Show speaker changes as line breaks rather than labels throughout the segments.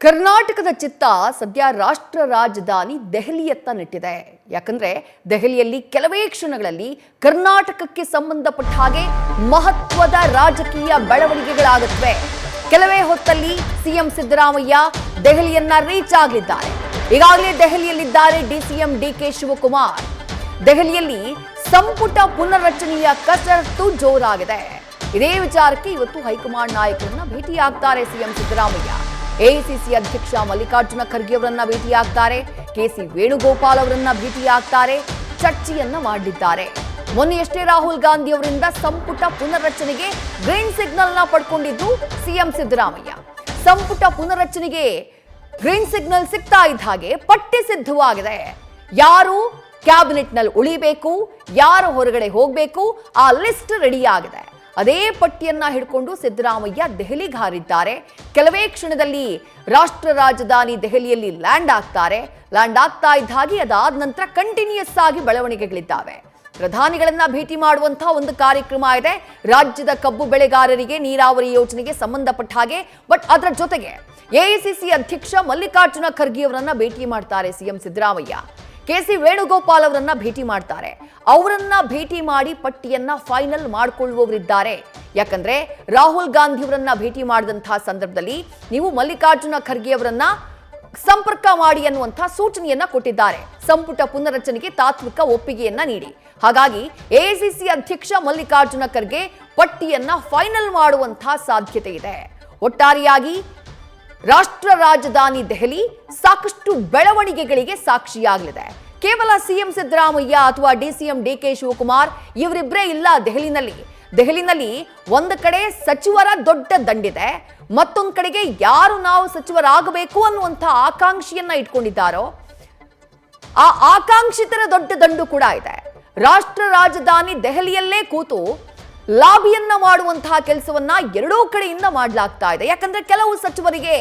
ಕರ್ನಾಟಕದ ಚಿತ್ತ ಸದ್ಯ ರಾಷ್ಟ್ರ ರಾಜಧಾನಿ ದೆಹಲಿಯತ್ತ ನೆಟ್ಟಿದೆ. ಯಾಕಂದ್ರೆ ದೆಹಲಿಯಲ್ಲಿ ಕೆಲವೇ ಕ್ಷಣಗಳಲ್ಲಿ ಕರ್ನಾಟಕಕ್ಕೆ ಸಂಬಂಧಪಟ್ಟ ಹಾಗೆ ಮಹತ್ವದ ರಾಜಕೀಯ ಬೆಳವಣಿಗೆಗಳಾಗುತ್ತವೆ. ಕೆಲವೇ ಹೊತ್ತಲ್ಲಿ ಸಿಎಂ ಸಿದ್ದರಾಮಯ್ಯ ದೆಹಲಿಯನ್ನ ರೀಚ್ ಆಗಲಿದ್ದಾರೆ. ಈಗಾಗಲೇ ದೆಹಲಿಯಲ್ಲಿದ್ದಾರೆ ಡಿಸಿಎಂ ಡಿಕೆ ಶಿವಕುಮಾರ್. ದೆಹಲಿಯಲ್ಲಿ ಸಂಪುಟ ಪುನರ್ರಚನೆಯ ಕಸರತ್ತು ಜೋರಾಗಿದೆ. ಇದೇ ವಿಚಾರಕ್ಕೆ ಇವತ್ತು ಹೈಕಮಾಂಡ್ ನಾಯಕರನ್ನ ಭೇಟಿಯಾಗ್ತಾರೆ ಸಿಎಂ ಸಿದ್ದರಾಮಯ್ಯ. ಎಐಸಿಸಿ ಅಧ್ಯಕ್ಷ ಮಲ್ಲಿಕಾರ್ಜುನ ಖರ್ಗೆ ಅವರನ್ನ ಭೇಟಿಯಾಗ್ತಾರೆ. ಕೆಸಿ ವೇಣುಗೋಪಾಲ್ ಅವರನ್ನ ಭೇಟಿಯಾಗ್ತಾರೆ. ಚರ್ಚೆಯನ್ನ ಮಾಡಲಿದ್ದಾರೆ. ಮೊನ್ನೆಯಷ್ಟೇ ರಾಹುಲ್ ಗಾಂಧಿ ಅವರಿಂದ ಸಂಪುಟ ಪುನರ್ರಚನೆಗೆ ಗ್ರೀನ್ ಸಿಗ್ನಲ್ ನ ಪಡ್ಕೊಂಡಿದ್ದು ಸಿಎಂ ಸಿದ್ದರಾಮಯ್ಯ. ಸಂಪುಟ ಪುನರ್ರಚನೆಗೆ ಗ್ರೀನ್ ಸಿಗ್ನಲ್ ಸಿಗ್ತಾ ಇದ್ದ ಹಾಗೆ ಪಟ್ಟಿ ಸಿದ್ಧವಾಗಿದೆ. ಯಾರು ಕ್ಯಾಬಿನೆಟ್ ನಲ್ಲಿ ಉಳಿಬೇಕು, ಯಾರು ಹೊರಗಡೆ ಹೋಗಬೇಕು, ಆ ಲಿಸ್ಟ್ ರೆಡಿ ಆಗಿದೆ. ಅದೇ ಪಟ್ಟಿಯನ್ನ ಹಿಡ್ಕೊಂಡು ಸಿದ್ದರಾಮಯ್ಯ ದೆಹಲಿಗೆ ಹಾರಿದ್ದಾರೆ. ಕೆಲವೇ ಕ್ಷಣದಲ್ಲಿ ರಾಷ್ಟ್ರ ರಾಜಧಾನಿ ದೆಹಲಿಯಲ್ಲಿ ಲ್ಯಾಂಡ್ ಆಗ್ತಾರೆ. ಲ್ಯಾಂಡ್ ಆಗ್ತಾ ಇದ್ದ ಹಾಗೆ ಅದಾದ ನಂತರ ಕಂಟಿನ್ಯೂಸ್ ಆಗಿ ಬೆಳವಣಿಗೆಗಳಿದ್ದಾವೆ. ಪ್ರಧಾನಿಗಳನ್ನ ಭೇಟಿ ಮಾಡುವಂತಹ ಒಂದು ಕಾರ್ಯಕ್ರಮ ಇದೆ. ರಾಜ್ಯದ ಕಬ್ಬು ಬೆಳೆಗಾರರಿಗೆ ನೀರಾವರಿ ಯೋಜನೆಗೆ ಸಂಬಂಧಪಟ್ಟ ಹಾಗೆ. ಬಟ್ ಅದರ ಜೊತೆಗೆ ಎಐಸಿಸಿ ಅಧ್ಯಕ್ಷ ಮಲ್ಲಿಕಾರ್ಜುನ ಖರ್ಗೆ ಅವರನ್ನ ಭೇಟಿ ಮಾಡ್ತಾರೆ ಸಿಎಂ ಸಿದ್ದರಾಮಯ್ಯ. ಕೆಸಿ ವೇಣುಗೋಪಾಲ್ ಅವರನ್ನ ಭೇಟಿ ಮಾಡ್ತಾರೆ. ಅವರನ್ನ ಭೇಟಿ ಮಾಡಿ ಪಟ್ಟಿಯನ್ನ ಫೈನಲ್ ಮಾಡಿಕೊಳ್ಳುವವರಿದ್ದಾರೆ. ಯಾಕಂದ್ರೆ ರಾಹುಲ್ ಗಾಂಧಿ ಅವರನ್ನ ಭೇಟಿ ಮಾಡಿದಂತಹ ಸಂದರ್ಭದಲ್ಲಿ ನೀವು ಮಲ್ಲಿಕಾರ್ಜುನ ಖರ್ಗೆ ಅವರನ್ನ ಸಂಪರ್ಕ ಮಾಡಿ ಅನ್ನುವಂತಹ ಸೂಚನೆಯನ್ನ ಕೊಟ್ಟಿದ್ದಾರೆ. ಸಂಪುಟ ಪುನರ್ರಚನೆಗೆ ತಾತ್ವಿಕ ಒಪ್ಪಿಗೆಯನ್ನ ನೀಡಿ. ಹಾಗಾಗಿ ಎಐಸಿಸಿ ಅಧ್ಯಕ್ಷ ಮಲ್ಲಿಕಾರ್ಜುನ ಖರ್ಗೆ ಪಟ್ಟಿಯನ್ನ ಫೈನಲ್ ಮಾಡುವಂತಹ ಸಾಧ್ಯತೆ ಇದೆ. ಒಟ್ಟಾರೆಯಾಗಿ ರಾಷ್ಟ್ರ ರಾಜಧಾನಿ ದೆಹಲಿ ಸಾಕಷ್ಟು ಬೆಳವಣಿಗೆಗಳಿಗೆ ಸಾಕ್ಷಿಯಾಗಲಿದೆ. ಕೇವಲ ಸಿಎಂ ಸಿದ್ದರಾಮಯ್ಯ ಅಥವಾ ಡಿಸಿಎಂ ಡಿಕೆ ಶಿವಕುಮಾರ್ ಇವರಿಬ್ಬರೇ ಇಲ್ಲ ದೆಹಲಿನಲ್ಲಿ ಒಂದು ಕಡೆ ಸಚಿವರ ದೊಡ್ಡ ದಂಡಿದೆ, ಮತ್ತೊಂದು ಕಡೆಗೆ ಯಾರು ನಾವು ಸಚಿವರಾಗಬೇಕು ಅನ್ನುವಂಥ ಆಕಾಂಕ್ಷೆಯನ್ನ ಇಟ್ಕೊಂಡಿದ್ದಾರೋ ಆ ಆಕಾಂಕ್ಷಿತರ ದೊಡ್ಡ ದಂಡು ಕೂಡ ಇದೆ. ರಾಷ್ಟ್ರ ರಾಜಧಾನಿ ದೆಹಲಿಯಲ್ಲೇ ಕೂತು ಲಾಬಿಯನ್ನ ಮಾಡುವಂತಹ ಕೆಲಸವನ್ನ ಎರಡೂ ಕಡೆಯಿಂದ ಮಾಡಲಾಗ್ತಾ ಇದೆ. ಯಾಕಂದ್ರೆ ಕೆಲವು ಸಚಿವರಿಗೆ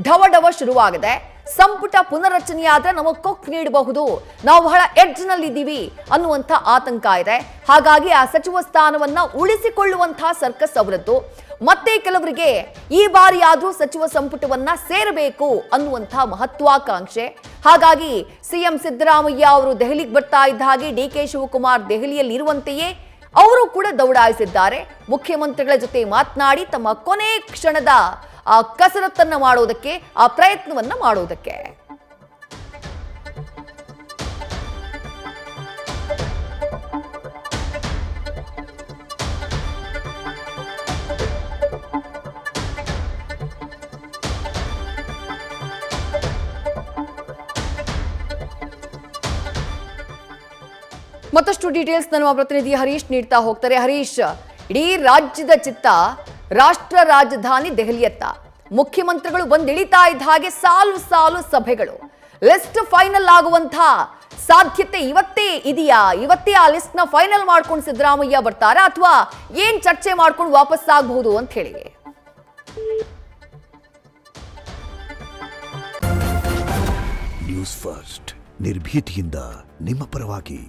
ಢವಢವ ಶುರುವಾಗಿದೆ. ಸಂಪುಟ ಪುನರ್ರಚನೆಯಾದ್ರೆ ನಮಗೆ ಕೊಕ್ ನೀಡಬಹುದು, ನಾವು ಬಹಳ ಎಡ್ಜ್ ನಲ್ಲಿ ಇದ್ದೀವಿ ಅನ್ನುವಂಥ ಆತಂಕ ಇದೆ. ಹಾಗಾಗಿ ಆ ಸಚಿವ ಸ್ಥಾನವನ್ನ ಉಳಿಸಿಕೊಳ್ಳುವಂತಹ ಸರ್ಕಸ್ ಅವರದ್ದು. ಮತ್ತೆ ಕೆಲವರಿಗೆ ಈ ಬಾರಿ ಆದ್ರೂ ಸಚಿವ ಸಂಪುಟವನ್ನ ಸೇರಬೇಕು ಅನ್ನುವಂಥ ಮಹತ್ವಾಕಾಂಕ್ಷೆ. ಹಾಗಾಗಿ ಸಿಎಂ ಸಿದ್ದರಾಮಯ್ಯ ಅವರು ದೆಹಲಿಗೆ ಬರ್ತಾ ಇದ್ದ ಹಾಗೆ ಡಿಕೆ ಶಿವಕುಮಾರ್ ದೆಹಲಿಯಲ್ಲಿ ಇರುವಂತೆಯೇ ಅವರು ಕೂಡ ದೌಡಾಯಿಸಿದ್ದಾರೆ. ಮುಖ್ಯಮಂತ್ರಿಗಳ ಜೊತೆ ಮಾತನಾಡಿ ತಮ್ಮ ಕೊನೆ ಕ್ಷಣದ ಆ ಕಸರತ್ತನ್ನ ಮಾಡೋದಕ್ಕೆ, ಆ ಪ್ರಯತ್ನವನ್ನ ಮಾಡೋದಕ್ಕೆ. ಮತ್ತಷ್ಟು ಡೀಟೇಲ್ಸ್ ನಮ್ಮ ಪ್ರತಿನಿಧಿ ಹರೀಶ್ ನೀಡ್ತಾ ಹೋಗ್ತಾರೆ. ಹರೀಶ್, ಇಡೀ ರಾಜ್ಯದ ಚಿತ್ತ ರಾಷ್ಟ್ರ ರಾಜಧಾನಿ ದೆಹಲಿಯತ್ತ. ಮುಖ್ಯಮಂತ್ರಿಗಳು ಬಂದಿಳಿತಾ ಇದ್ದ ಹಾಗೆ ಸಾಲು ಸಾಲು ಸಭೆಗಳು. ಲಿಸ್ಟ್ ಫೈನಲ್ ಆಗುವಂತಹ ಸಾಧ್ಯತೆ ಇವತ್ತೇ ಇದೆಯಾ? ಇವತ್ತೇ ಆ ಲಿಸ್ಟ್ ನ ಫೈನಲ್ ಮಾಡ್ಕೊಂಡು ಸಿದ್ದರಾಮಯ್ಯ ಬರ್ತಾರಾ ಅಥವಾ ಏನ್ ಚರ್ಚೆ ಮಾಡ್ಕೊಂಡು ವಾಪಸ್ ಆಗಬಹುದು ಅಂತ ಹೇಳಿ?
ನ್ಯೂಸ್ ಫಸ್ಟ್ ನಿರ್ಭೀತಿಯಿಂದ ನಿಮ್ಮ ಪರವಾಗಿ.